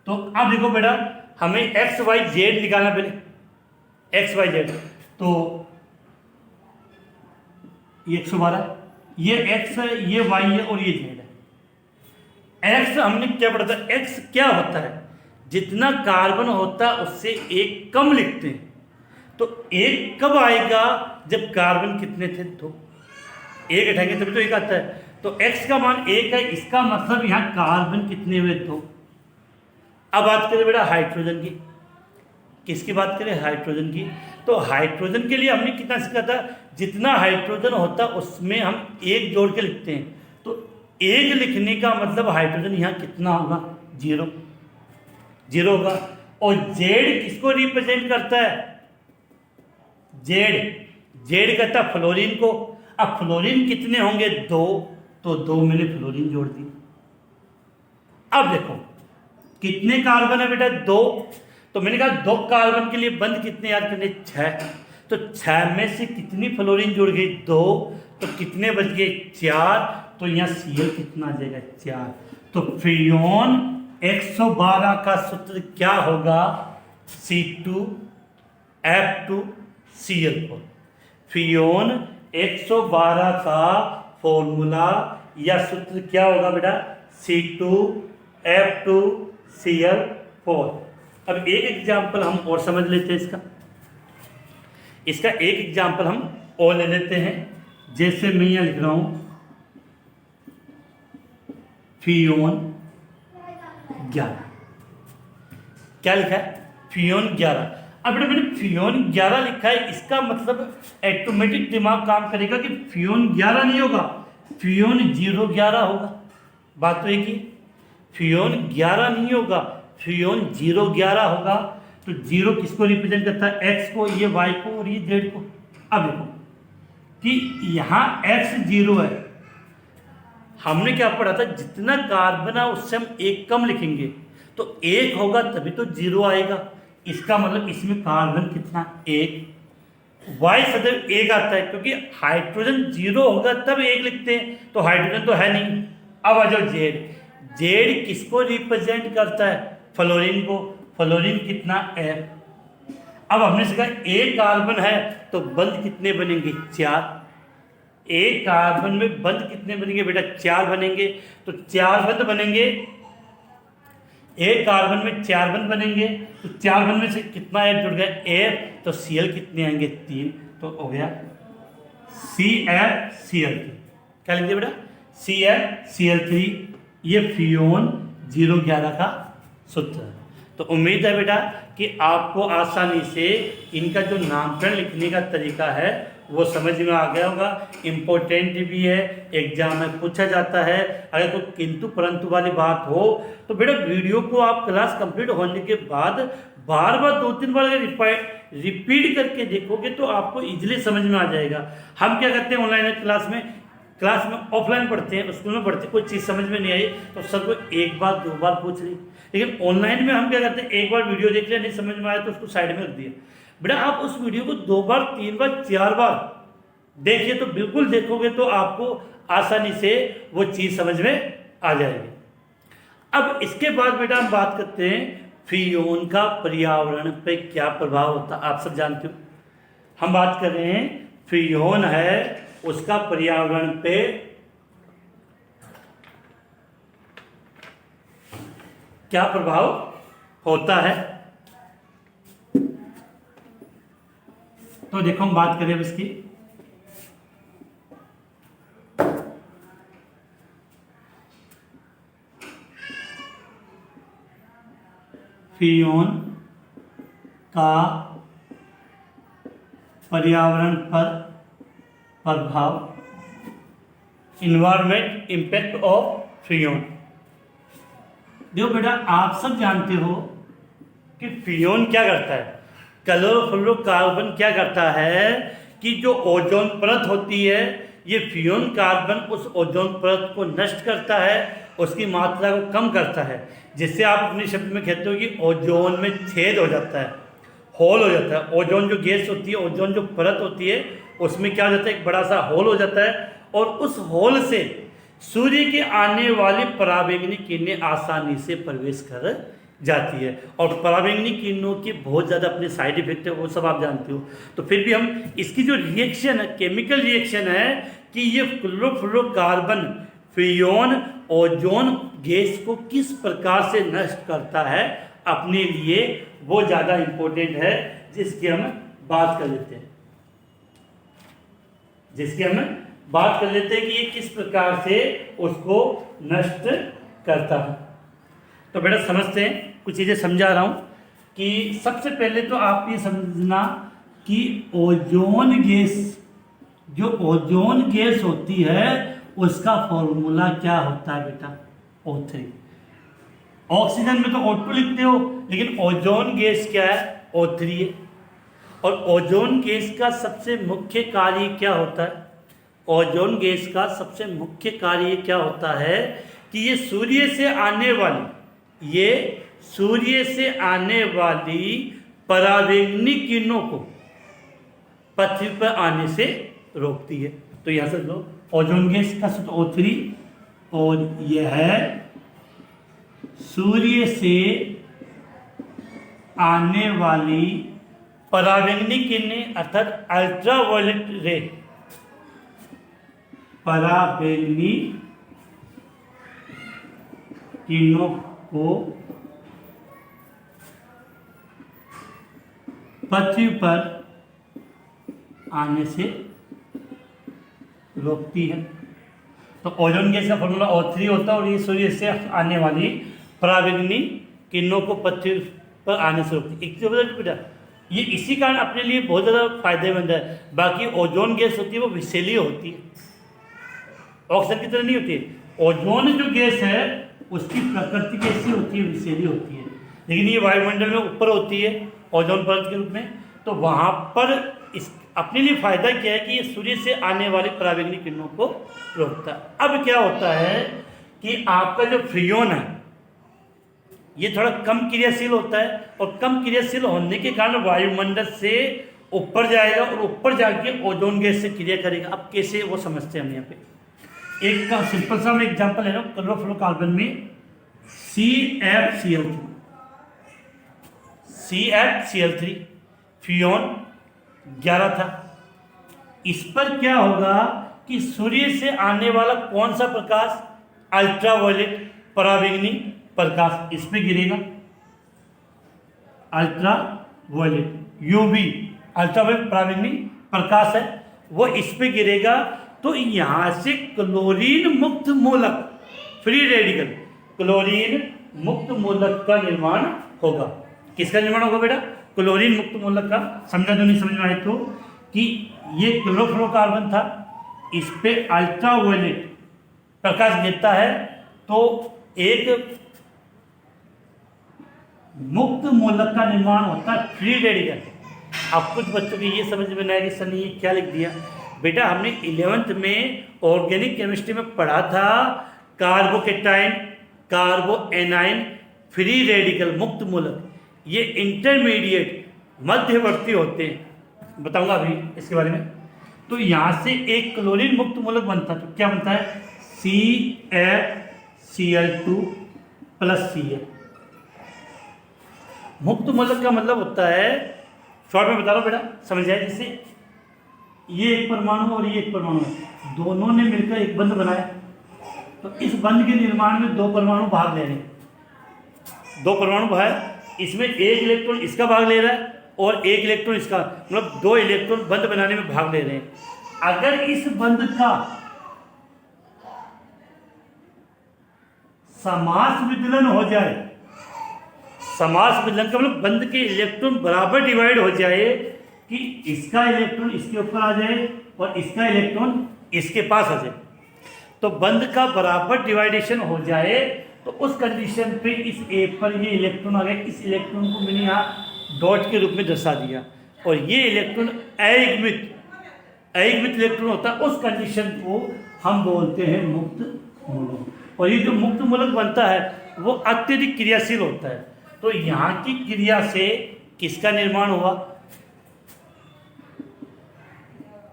तो अब देखो बेटा हमें XYZ निकालना पहले, XYZ। तो ये 112, ये X है, ये Y है और ये Z है। X हमने क्या पढ़ा था, X क्या होता है, जितना कार्बन होता है उससे एक कम लिखते हैं। तो एक कब आएगा, जब कार्बन कितने थे, 2। एक उठाएंगे तभी तो एक आता है। तो X का मान 1 है, इसका मतलब यहाँ कार्बन कितने हुए, 2। अब बात करें बेटा हाइड्रोजन की। किसकी बात करें, हाइड्रोजन की। तो हाइड्रोजन के लिए हमने कितना सीखा था, जितना हाइड्रोजन होता उसमें हम 1 जोड़ के लिखते हैं। तो 1 लिखने का मतलब हाइड्रोजन यहाँ कितना होगा, 0 होगा। और जेड किसको रिप्रेजेंट करता है, जेड करता है फ्लोरीन को। अब फ्लोरीन कितने होंगे? 2, तो 2 मैंने फ्लोरीन जोड़ दी। अब देखो कितने कार्बन है बेटा? 2, तो मैंने कहा 2 कार्बन के लिए बंध कितने याद करने? 6, तो 6 में से कितनी फ्लोरीन जुड़ गई? 2, तो कितने बच गए? 4, तो यहाँ Cl कितना आ जाएगा? 4। तो फ्रियोन 112 का सूत्र क्या होगा? C2F2Cl4। फ्रियोन 112 का फॉर्मूला या सूत्र क्या होगा बेटा? C2F2Cl4। अब एक एग्जाम्पल हम और समझ लेते हैं इसका एक एग्जाम्पल हम और ले लेते हैं। जैसे मैं यहाँ लिख रहा हूं फ्रियोन 11, क्या लिखा है? फ्रियोन 11। अब बेटा मैंने फ्रियोन 11 लिखा है, इसका मतलब ऑटोमेटिक दिमाग काम करेगा कि फ्रियोन 11 नहीं होगा, फ्रियोन 011 होगा। बात तो एक ही, फ्रियोन 11 नहीं होगा, फ्रियोन 011 होगा। तो 0 किसको रिप्रेजेंट करता है? x को, ये y को और ये z को। अब देखो कि यहाँ x 0 है, हमने क्या पढ़ा था? जितना कार्बन है उससे हम एक कम लिखेंगे, तो 1 होगा तभी तो 0 आएगा। इसका मतलब इसमें कार्बन कितना? 1। y सदैव 1 आता है क्योंकि हाइड्रोजन 0 होगा तब 1 लिखते हैं, तो हाइड्रोजन तो है नहीं। अब आ जाओ z किसको रिप्रेजेंट करता है? फ्लोरीन को। फ्लोरीन कितना? F। अब हमने सीखा एक कार्बन है तो बंध कितने बनेंगे? 4। एक कार्बन में बंध कितने बनेंगे बेटा? 4 बनेंगे। तो 4 बंध बनेंगे, एक कार्बन में 4 बंध बनेंगे, तो 4 बंध में से कितना F जुड़ गया? F। तो Cl कितने आएंगे? 3। तो हो गया CFCl3। क्या लिख दिया बेटा? CFCl3। ये फ्रियोन 011 का सूत्र है। तो उम्मीद है बेटा कि आपको आसानी से इनका जो नामकरण लिखने का तरीका है वो समझ में आ गया होगा। इम्पोर्टेंट भी है, एग्जाम में पूछा जाता है। अगर कोई किंतु परंतु वाली बात हो तो बेटा वीडियो को आप क्लास कंप्लीट होने के बाद बार बार 2-3 बार रिपीट करके देखोगे तो आपको इजीली समझ में आ जाएगा। हम क्या करते हैं ऑनलाइन क्लास में ऑफलाइन पढ़ते हैं, स्कूल में पढ़ते हैं, कोई चीज़ समझ में नहीं आई तो सबको 1 बार 2 बार पूछ ली। लेकिन ऑनलाइन में हम क्या करते हैं? एक बार वीडियो देख लिया, नहीं समझ में आया तो उसको साइड में रख दिया। बेटा आप उस वीडियो को 2 बार 3 बार 4 बार देखिए, तो बिल्कुल देखोगे तो आपको आसानी से वो चीज़ समझ में आ जाएगी। अब इसके बाद बेटा हम बात करते हैं फ्रियोन का पर्यावरण पे क्या प्रभाव होता है। आप सब जानते हो हम बात कर रहे हैं फ्रियोन है उसका पर्यावरण पे क्या प्रभाव होता है। तो देखो हम बात करें इसकी। फ्रियोन का पर्यावरण पर प्रभाव, इन्वायरमेंट इम्पैक्ट ऑफ फ्रियोन। देखो बेटा आप सब जानते हो कि फ्रियोन क्या करता है? क्लोरोफ्लोरोकार्बन क्या करता है कि जो ओजोन परत होती है, ये फ्रियोन कार्बन उस ओजोन परत को नष्ट करता है, उसकी मात्रा को कम करता है, जिससे आप अपने शब्द में कहते हो कि ओजोन में छेद हो जाता है, होल हो जाता है। ओजोन जो गैस होती है, ओजोन जो परत होती है, उसमें क्या हो जाता है? एक बड़ा सा होल हो जाता है, और उस होल से सूर्य के आने वाली पराबैंगनी किरणें आसानी से प्रवेश कर जाती है। और पराबैंगनी किरणों की बहुत ज़्यादा अपने साइड इफेक्ट है, वो सब आप जानते हो। तो फिर भी हम इसकी जो रिएक्शन है, केमिकल रिएक्शन है कि ये क्लोरोफ्लोरोकार्बन फ्रियोन ओजोन गैस को किस प्रकार से नष्ट करता है अपने लिए, वो ज़्यादा इम्पोर्टेंट है, जिसकी हम बात कर लेते हैं। कि ये किस प्रकार से उसको नष्ट करता है। तो बेटा समझते हैं, कुछ चीज़ें समझा रहा हूँ कि सबसे पहले तो आप ये समझना कि ओजोन गैस, जो ओजोन गैस होती है उसका फॉर्मूला क्या होता है बेटा? O3। ऑक्सीजन में तो O2 लिखते हो, लेकिन ओजोन गैस क्या है? O3 है। और ओजोन गैस का सबसे मुख्य कार्य क्या होता है? ओजोन गैस का सबसे मुख्य कार्य क्या होता है कि ये सूर्य से आने वाली पराबैंगनी किरणों को पृथ्वी पर आने से रोकती है। तो यहां से लो, ओजोन गैस का सूत्र O3, और यह है सूर्य से आने वाली पराबैंगनी किरणें अर्थात अल्ट्रावायलेट रे, पराबैंगनी किरणों को पृथ्वी पर आने से रोकती है। तो ओजोन गैस का फॉर्मूला O3 होता है और ये सूर्य से आने वाली पराबैंगनी किरणों को पृथ्वी पर आने से रोकती है। एक बेटा ये इसी कारण अपने लिए बहुत ज़्यादा फायदेमंद है। बाकी ओजोन गैस होती है वो विषैली होती है, ऑक्सीजन की तरह नहीं होती है। ओजोन जो गैस है उसकी प्रकृति कैसी होती है, विषैली होती है, लेकिन ये वायुमंडल में ऊपर होती है ओजोन परत के रूप में। तो वहाँ पर इस अपने लिए फायदा क्या है कि ये सूर्य से आने वाली पराबैंगनी किरणों को रोकता है। अब क्या होता है कि आपका जो फ्रियोन है ये थोड़ा कम क्रियाशील होता है, और कम क्रियाशील होने के कारण वायुमंडल से ऊपर जाएगा और ऊपर जाके ओजोन गैस से क्रिया करेगा। अब कैसे वो समझते हैं हम यहाँ पे। एक का सिंपल सा मैं एग्जांपल ले रहा हूँ। क्लोरोफ्लोरोकार्बन में CFCl3 फ्रियोन 11 था। इस पर क्या होगा कि सूर्य से आने वाला कौन सा प्रकाश, अल्ट्रावायलेट पराबैंगनी प्रकाश इस पे गिरेगा। अल्ट्रावायलेट UV अल्ट्रावायलेट पराबैंगनी प्रकाश है वो इस पे गिरेगा। तो यहां से क्लोरीन मुक्त मूलक, फ्री रेडिकल क्लोरीन मुक्त मूलक का निर्माण होगा। किसका निर्माण होगा बेटा? क्लोरीन मुक्त मूलक का। समझा जो नहीं समझ में आए तो कि ये क्लोरोफ्लोरोकार्बन था, इस पे अल्ट्रावायलेट प्रकाश गिरता है तो एक मुक्त मूलक का निर्माण होता है, फ्री रेडिकल। अब कुछ बच्चों की ये समझ में नहीं आएगी सर ने ये क्या लिख दिया। बेटा हमने 11th में ऑर्गेनिक केमिस्ट्री में पढ़ा था कार्बोकेटाइन, कार्बोएनाइन, फ्री रेडिकल, मुक्त मूलक, ये इंटरमीडिएट मध्यवर्ती होते हैं। बताऊंगा अभी इसके बारे में। तो यहां से एक क्लोरीन मुक्त मूलक बनता है, तो क्या बनता है? CFCl2 + Cl। मुक्त मूलक का मतलब होता है, शॉर्ट में बता रहा हूं बेटा समझ जाए, जैसे ये एक परमाणु और ये एक परमाणु है, दोनों ने मिलकर एक बंध बनाया। तो इस बंध के निर्माण में दो परमाणु भाग ले रहे हैं। दो परमाणु भाग, इसमें एक इलेक्ट्रॉन इसका भाग ले रहा है और एक इलेक्ट्रॉन इसका, मतलब दो इलेक्ट्रॉन बंध बनाने में भाग ले रहे हैं। अगर इस बंध का समास विदलन हो जाए, समास विदलन का मतलब बंध के इलेक्ट्रॉन बराबर डिवाइड हो जाए कि इसका इलेक्ट्रॉन इसके ऊपर आ जाए और इसका इलेक्ट्रॉन इसके पास आ जाए, तो बंध का बराबर डिवाइडेशन हो जाए, तो उस कंडीशन पे इस ए पर ये इलेक्ट्रॉन आ गया। इस इलेक्ट्रॉन को मैंने यहाँ डॉट के रूप में दर्शा दिया, और ये इलेक्ट्रॉन अयुग्मित इलेक्ट्रॉन होता है। उस कंडीशन को हम बोलते हैं मुक्त मूलक। और ये जो मुक्त मूलक बनता है वो अत्यधिक क्रियाशील होता है। तो यहाँ की क्रिया से किसका निर्माण हुआ?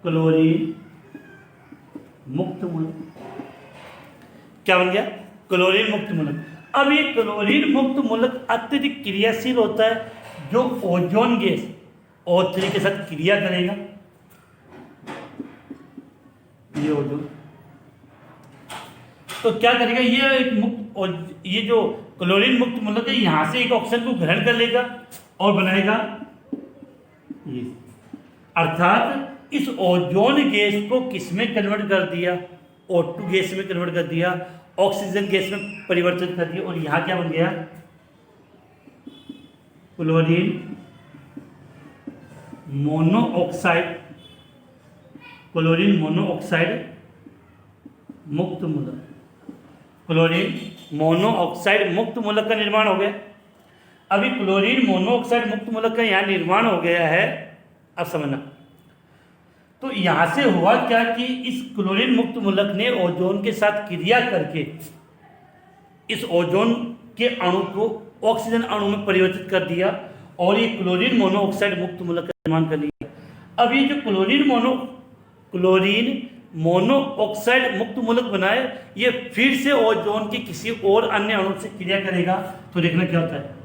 क्लोरीन मुक्त मूलक। क्या बन गया? क्लोरीन मुक्त मूलक। अब ये क्लोरीन मुक्त मूलक अत्यधिक क्रियाशील होता है, जो ओजोन गैस O3 के साथ क्रिया करेगा। ये ओजोन तो क्या करेगा, ये एक मुक्त, और ये जो क्लोरीन मुक्त मूलक है यहां से एक ऑक्सीजन को ग्रहण कर लेगा और बनाएगा ये। अर्थात इस ओजोन गैस को किस में कन्वर्ट कर दिया? O2 गैस में कन्वर्ट कर दिया, ऑक्सीजन गैस में परिवर्तित कर दिया, और यहां क्या बन गया? क्लोरीन मोनोऑक्साइड, क्लोरीन मोनोऑक्साइड मुक्त मूलक। क्लोरीन मोनोऑक्साइड मुक्त मूलक का निर्माण हो गया। अभी क्लोरीन मोनोऑक्साइड मुक्त मूलक का यहाँ निर्माण हो गया है। अब समझना, तो यहाँ से हुआ क्या कि इस क्लोरीन मुक्त मूलक ने ओजोन के साथ क्रिया करके इस ओजोन के अणु को ऑक्सीजन अणु में परिवर्तित कर दिया और ये क्लोरीन मोनोऑक्साइड मुक्त मूलक का निर्माण कर लिया। अब ये जो क्लोरीन मोनोऑक्साइड मुक्त मूलक बनाए, ये फिर से ओजोन के किसी और अन्य अणु से क्रिया करेगा, तो देखना क्या होता है।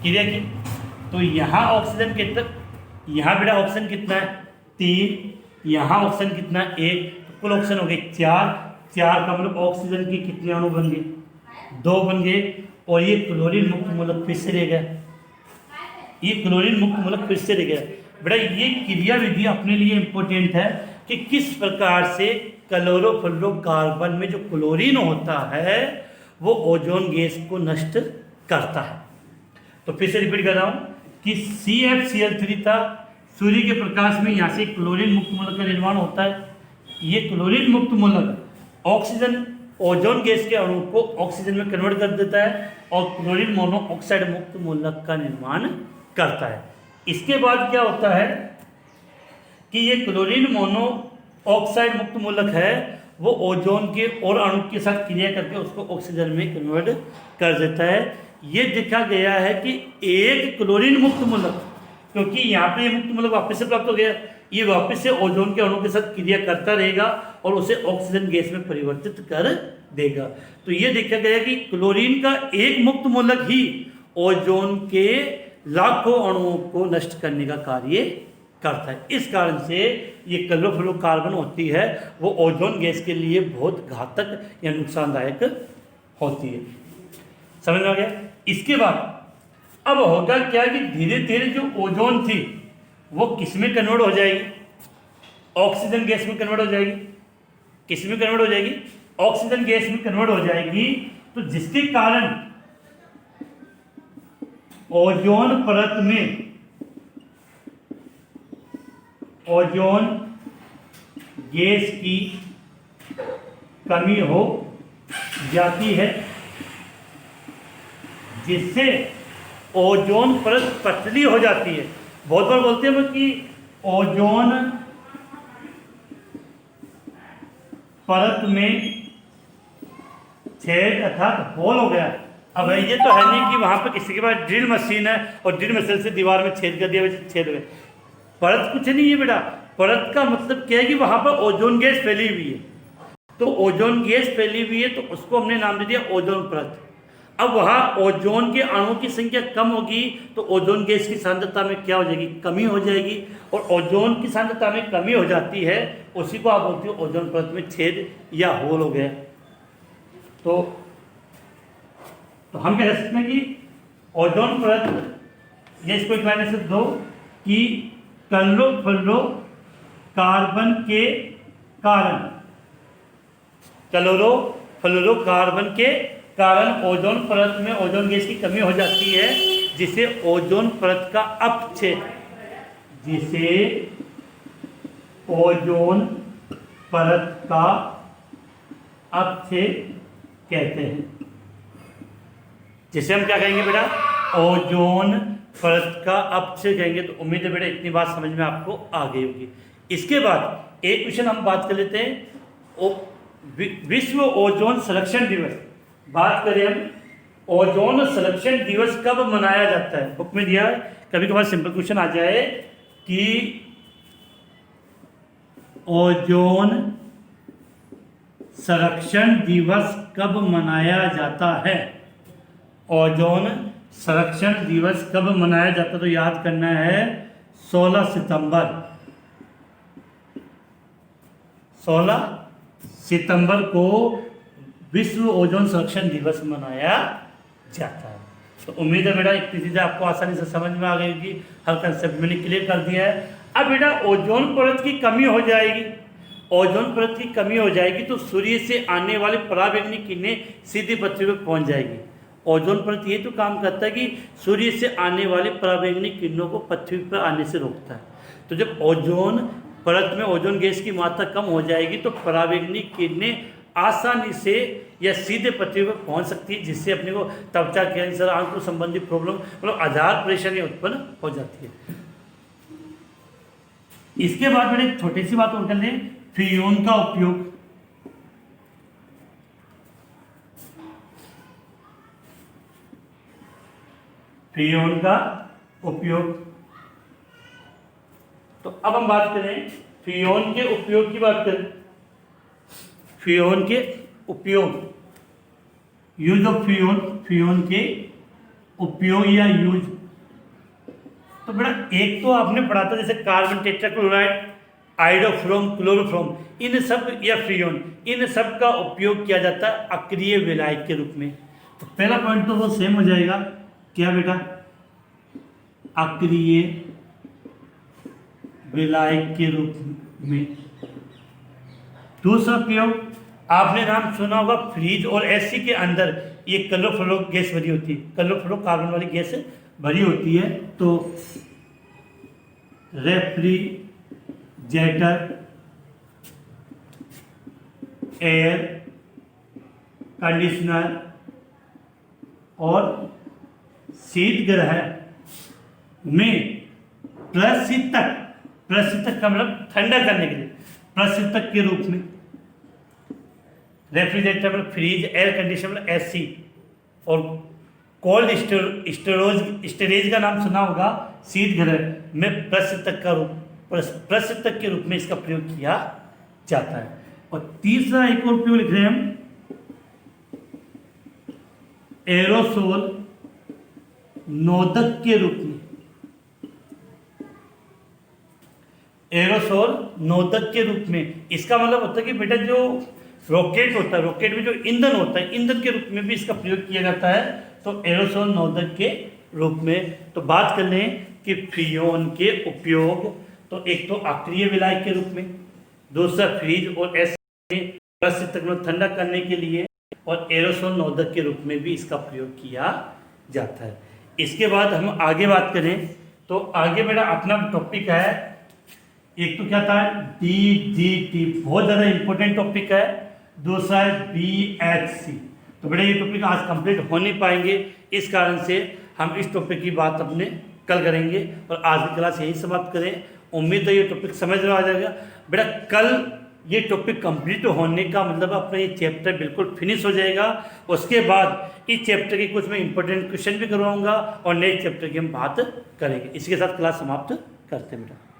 क्रिया की तो यहाँ ऑक्सीजन कितना, यहाँ बेटा ऑक्सीजन कितना है 3, यहाँ ऑक्सीजन कितना है 1, तो कुल ऑक्सीजन हो गए 4 का मतलब ऑक्सीजन की कितने अणु बन गए 2 बन गए, और ये क्लोरीन मुक्त मूलक फिर से रह गया, ये क्लोरीन मुक्त मूलक फिर से रह गया। बेटा ये क्रिया विधि अपने लिए इंपॉर्टेंट है कि किस प्रकार से क्लोरोफ्लोरोकार्बन में जो क्लोरीन होता है वो ओजोन गैस को नष्ट करता है। तो फिर से रिपीट कर रहा हूं कि CFCl3 था, सूर्य के प्रकाश में यहाँ से क्लोरीन मुक्त मूलक का निर्माण होता है। ये क्लोरीन मुक्त मूलक ऑक्सीजन ओजोन गैस के अणु को ऑक्सीजन में कन्वर्ट कर देता है और क्लोरीन मोनोऑक्साइड मुक्त मूलक का निर्माण करता है। इसके बाद क्या होता है कि ये क्लोरीन मोनोऑक्साइड मुक्त मूलक है वो ओजोन के और अणु के साथ क्रिया करके उसको ऑक्सीजन में कन्वर्ट कर देता है। ये देखा गया है कि एक क्लोरीन मुक्त मूलक, क्योंकि यहाँ पे मुक्त मूलक वापस से प्राप्त हो गया, ये वापस से ओजोन के अणु के साथ क्रिया करता रहेगा और उसे ऑक्सीजन गैस में परिवर्तित कर देगा। तो ये देखा गया कि क्लोरीन का एक मुक्त मूलक ही ओजोन के लाखों अणुओं को नष्ट करने का कार्य करता है। इस कारण से ये क्लोरोफ्लोरोकार्बन होती है वो ओजोन गैस के लिए बहुत घातक या नुकसानदायक होती है। समझ में आ गया। इसके बाद अब होगा क्या कि धीरे धीरे जो ओजोन थी वो किस में कन्वर्ट हो जाएगी, ऑक्सीजन गैस में कन्वर्ट हो जाएगी। किस में कन्वर्ट हो जाएगी, ऑक्सीजन गैस में कन्वर्ट हो जाएगी। तो जिसके कारण ओजोन परत में ओजोन गैस की कमी हो जाती है, जिससे ओजोन परत पतली हो जाती है। बहुत बार बोलते हैं कि ओजोन परत में छेद अर्थात होल हो गया। अब ये तो है नहीं कि वहां पर किसी के पास ड्रिल मशीन है और ड्रिल मशीन से दीवार में छेद कर दिया, छेद हो गए। परत कुछ नहीं है बेटा, परत का मतलब क्या है कि वहां पर ओजोन गैस फैली हुई है। तो ओजोन गैस फैली हुई है तो उसको हमने नाम दे दिया ओजोन परत। अब वहाँ ओजोन के अणुओं की संख्या कम होगी तो ओजोन गैस की सांद्रता में क्या हो जाएगी, कमी हो जाएगी। और ओजोन की सांद्रता में कमी हो जाती है, उसी को आप बोलते हो ओजोन परत में छेद या होल हो गया। तो हम कह सकते हैं कि ओजोन परत, ये इसको एक लाइन से दो कि क्लोरोफ्लोरोकार्बन के कारण, क्लोरोफ्लोरोकार्बन के कारण ओजोन परत में ओजोन गैस की कमी हो जाती है, जिसे ओजोन परत का अपक्षय, जिसे ओजोन परत का अपक्षय कहते हैं। जिसे हम क्या कहेंगे बेटा, ओजोन परत का अपक्षय कहेंगे। तो उम्मीद है बेटा इतनी बात समझ में आपको आ गई होगी। इसके बाद एक क्वेश्चन हम बात कर लेते हैं, विश्व ओजोन संरक्षण दिवस। बात करें हम, ओजोन संरक्षण दिवस कब मनाया जाता है। बुक में दिया है, कभी कभार सिंपल क्वेश्चन आ जाए कि ओजोन संरक्षण दिवस कब मनाया जाता है। ओजोन संरक्षण दिवस कब मनाया जाता है, तो याद करना है 16 सितंबर। 16 सितंबर को विश्व ओजोन संरक्षण दिवस मनाया जाता है। तो उम्मीद है बेटा इतनी चीज़ें आपको आसानी से समझ में आ गई होगी। हर कंसेप्ट मैंने क्लियर कर दिया है। अब बेटा ओजोन परत की कमी हो जाएगी, ओजोन परत की कमी हो जाएगी तो सूर्य से आने वाले पराबैंगनी किरणें सीधी पृथ्वी पर पहुंच जाएगी। ओजोन परत ये तो काम करता है कि सूर्य से आने वाले पराबैंगनी किरणों को पृथ्वी पर आने से रोकता है। तो जब ओजोन परत में ओजोन गैस की मात्रा कम हो जाएगी तो पराबैंगनी किरणें आसानी से या सीधे पत्रियों पर पहुंच सकती है, जिससे अपने को त्वचा कैंसर, आंखों संबंधी प्रॉब्लम मतलब आधार परेशानियां उत्पन्न हो जाती है। इसके बाद मैंने एक छोटी सी बात और कर लें, फ्रीओन का उपयोग। फ्रीओन का उपयोग, तो अब हम बात करें फ्रीओन के उपयोग की बात करें। फ्रीओन के उपयोग, यूज ऑफ फ्रीओन, फ्रीओन के उपयोग या यूज। तो बेटा एक तो आपने पढ़ा था जैसे कार्बन टेट्राक्लोराइड, आइडोफ्रोम, क्लोरोफ्रोम, इन सब या फ्रीओन, इन सब का उपयोग किया जाता है अक्रिय विलायक के रूप में। तो पहला पॉइंट तो वो सेम हो जाएगा, क्या बेटा, अक्रिय विलायक के रूप में। दूसरा प्रयोग आपने नाम सुना होगा, फ्रिज और एसी के अंदर ये क्लोरोफ्लोरो गैस भरी होती है, क्लोरोफ्लोरोकार्बन वाली गैस भरी होती है। तो रेफ्रिजरेटर, एयर कंडीशनर और शीतगृह में प्रशीतक, प्रशीतक का मतलब ठंडा करने के लिए, प्रशीतक के रूप में। रेफ्रिजरेटर मतलब फ्रिज, एयर कंडीशनर मतलब एसी, और कोल्ड स्टोरेज का नाम सुना होगा, शीतगृह में प्रशीतक का रूप, प्रशीतक के रूप में इसका प्रयोग किया जाता है। और तीसरा एक और प्रयोग लिख रहे हैं हम, एरोसोल नोदक के रूप में। एरोसोल नोदक के रूप में, इसका मतलब होता है कि बेटा जो रॉकेट होता है, रॉकेट में जो ईंधन होता है, ईंधन के रूप में भी इसका प्रयोग किया जाता है, तो एरोसोल नोदक के रूप में। तो बात कर लें कि फ्रीओन के उपयोग, तो एक तो अक्रिय विलायक के रूप में, दूसरा फ्रिज और एसी प्रशीतक में ठंडा करने के लिए, और एरोसोल नोदक के रूप में भी इसका प्रयोग किया जाता है। इसके बाद हम आगे बात करें, तो आगे मेरा अपना टॉपिक है, एक तो क्या था DDT, बहुत ज़्यादा इंपॉर्टेंट टॉपिक है। दूसरा है BHC। तो बेटा ये टॉपिक आज कंप्लीट हो नहीं पाएंगे, इस कारण से हम इस टॉपिक की बात अपने कल करेंगे, और आज की क्लास यहीं समाप्त करें। उम्मीद है ये टॉपिक समझ में आ जाएगा। बेटा कल ये टॉपिक कंप्लीट होने का मतलब अपना ये चैप्टर बिल्कुल फिनिश हो जाएगा। उसके बाद इस चैप्टर के कुछ मैं इंपॉर्टेंट क्वेश्चन भी करवाऊंगा और नेक्स्ट चैप्टर की हम बात करेंगे। इसके साथ क्लास समाप्त करते हैं बेटा।